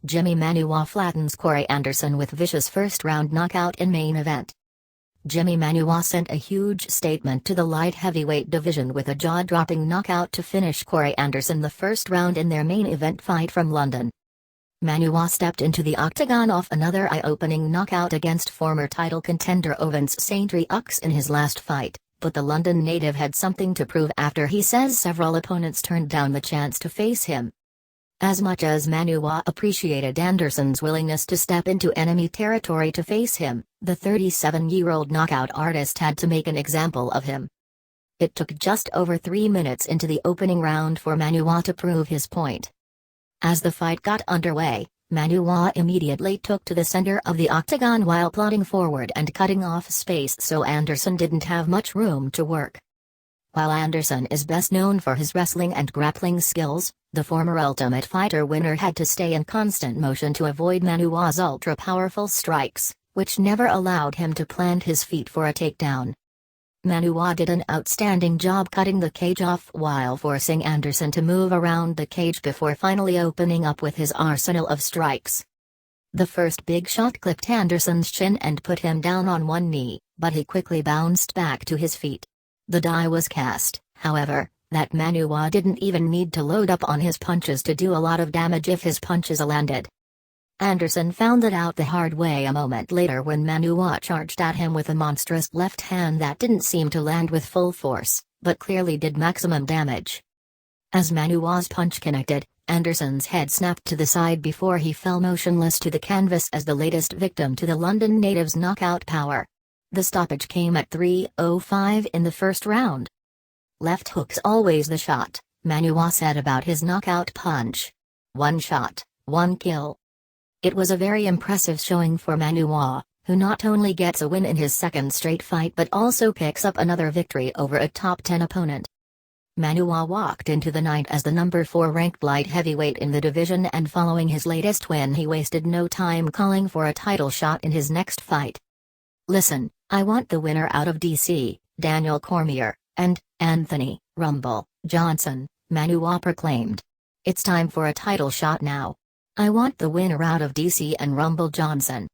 Jimi Manuwa flattens Corey Anderson with vicious first-round knockout in main event. Jimi Manuwa sent a huge statement to the light heavyweight division with a jaw-dropping knockout to finish Corey Anderson the first round in their main event fight from London. Manuwa stepped into the octagon off another eye-opening knockout against former title contender Ovince Saint Preux in his last fight, but the London native had something to prove after he says several opponents turned down the chance to face him. As much as Manuwa appreciated Anderson's willingness to step into enemy territory to face him, the 37-year-old knockout artist had to make an example of him. It took just over 3 minutes into the opening round for Manuwa to prove his point. As the fight got underway, Manuwa immediately took to the center of the octagon while plodding forward and cutting off space so Anderson didn't have much room to work. While Anderson is best known for his wrestling and grappling skills, the former Ultimate Fighter winner had to stay in constant motion to avoid Manuwa's ultra-powerful strikes, which never allowed him to plant his feet for a takedown. Manuwa did an outstanding job cutting the cage off while forcing Anderson to move around the cage before finally opening up with his arsenal of strikes. The first big shot clipped Anderson's chin and put him down on one knee, but he quickly bounced back to his feet. The die was cast, however, that Manuwa didn't even need to load up on his punches to do a lot of damage if his punches landed. Anderson found that out the hard way a moment later when Manuwa charged at him with a monstrous left hand that didn't seem to land with full force, but clearly did maximum damage. As Manuwa's punch connected, Anderson's head snapped to the side before he fell motionless to the canvas as the latest victim to the London native's knockout power. The stoppage came at 3:05 in the first round. "Left hook's always the shot," Manuwa said about his knockout punch. "One shot, one kill." It was a very impressive showing for Manuwa, who not only gets a win in his second straight fight but also picks up another victory over a top 10 opponent. Manuwa walked into the night as the number 4 ranked light heavyweight in the division, and following his latest win he wasted no time calling for a title shot in his next fight. "Listen, I want the winner out of DC, Daniel Cormier, and Anthony Rumble Johnson," Manuwa proclaimed. "It's time for a title shot now. I want the winner out of DC and Rumble Johnson.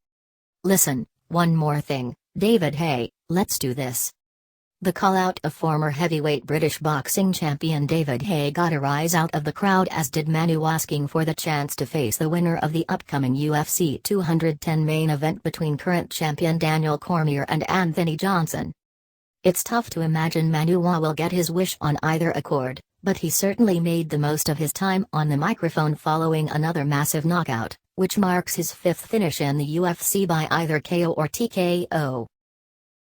Listen, one more thing, David Haye, let's do this." The call-out of former heavyweight British boxing champion David Haye got a rise out of the crowd, as did Manuwa, asking for the chance to face the winner of the upcoming UFC 210 main event between current champion Daniel Cormier and Anthony Johnson. It's tough to imagine Manuwa will get his wish on either accord, but he certainly made the most of his time on the microphone following another massive knockout, which marks his 5th finish in the UFC by either KO or TKO.